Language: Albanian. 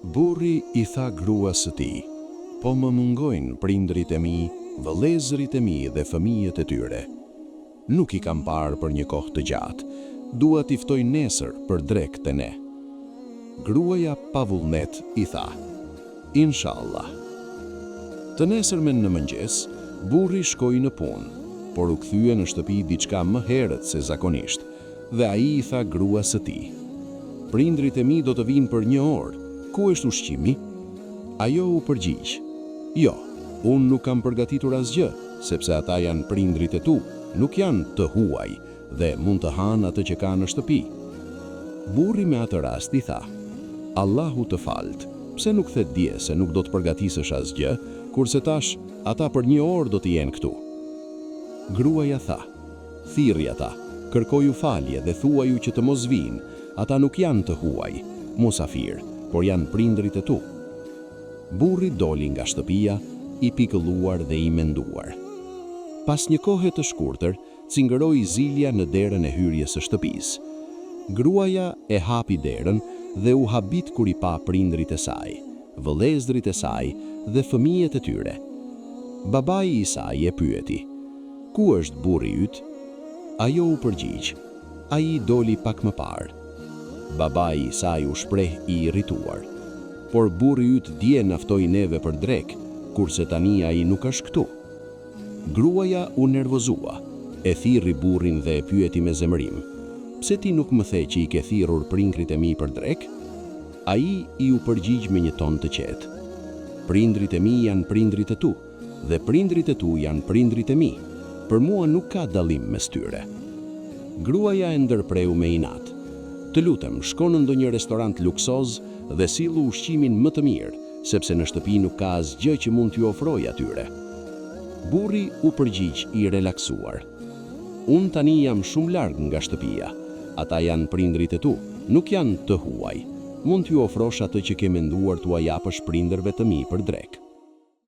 Burri I tha gruas së tij: "Po më mungojnë prindrit e mi, vëllezërit e mi dhe fëmijët e tyre. Nuk I kam parë për një kohë të gjatë, dua t'i ftoj nesër për drek të ne." Gruaja pa vullnet I tha: "Inshallah." Të nesërmen në mëngjes, burri shkoi në punë, por u kthye në shtëpi diçka më herët se zakonisht, dhe ai I tha gruas së tij: "Prindrit e mi do të vinë për 1 orë, ku është ushqimi?" Ajo u përgjigj: "Jo, unë nuk kam përgatitur asgjë, sepse ata janë prindrit e tu, nuk janë të huaj dhe mund të hanë atë që ka në shtëpi." Burri me atë rast I tha: "Allahu të falt, pse nuk the dje se nuk do të përgatisësh asgjë, kurse tash ata për 1 orë do të jenë këtu?" Gruaja tha: "Thirrji ata, kërkoju falje dhe thuaju që të mos vinë, ata nuk janë të huaj, musafir, por janë prindrit e tu." Burri doli nga shtëpia, I pikëlluar dhe I menduar. Pas një kohe të shkurtër, cingëroi zilja në derën e hyrjes së shtëpisë. Gruaja e hapi derën dhe u habit kur I pa prindrit e saj, vëllezërit e saj dhe fëmijët e tyre. Babai I saj e pyeti: "Ku është burri yt?" Ajo u përgjigj: "Ai doli pak më parë." Babai I saj u shpreh I irrituar: "Por burri yt dje na ftoi neve për drek, kurse tani ai nuk është këtu." Gruaja u nervozua, e thirri burrin dhe e pyeti me zemërim: "Pse ti nuk më the që I ke thirrur prindrit e mi për drek?" Ai I u përgjigj me një ton të qetë: "Prindrit e mi janë prindrit e tu, dhe prindrit e tu janë prindrit e mi. Për mua nuk ka dallim mes tyre." Gruaja e ndërpreu me inat: "Të lutem, shko në ndonjë restorant luksoz dhe sillu ushqimin më të mirë, sepse në shtëpi nuk ka asgjë që mund t'ju ofroj atyre." Burri u përgjigj I relaksuar: "Unë tani jam shumë larg nga shtëpia. Ata janë prindrit e tu, nuk janë të huaj. Mund t'ju ofrosh atë që ke menduar t'ua japësh prindërve të mi për drek."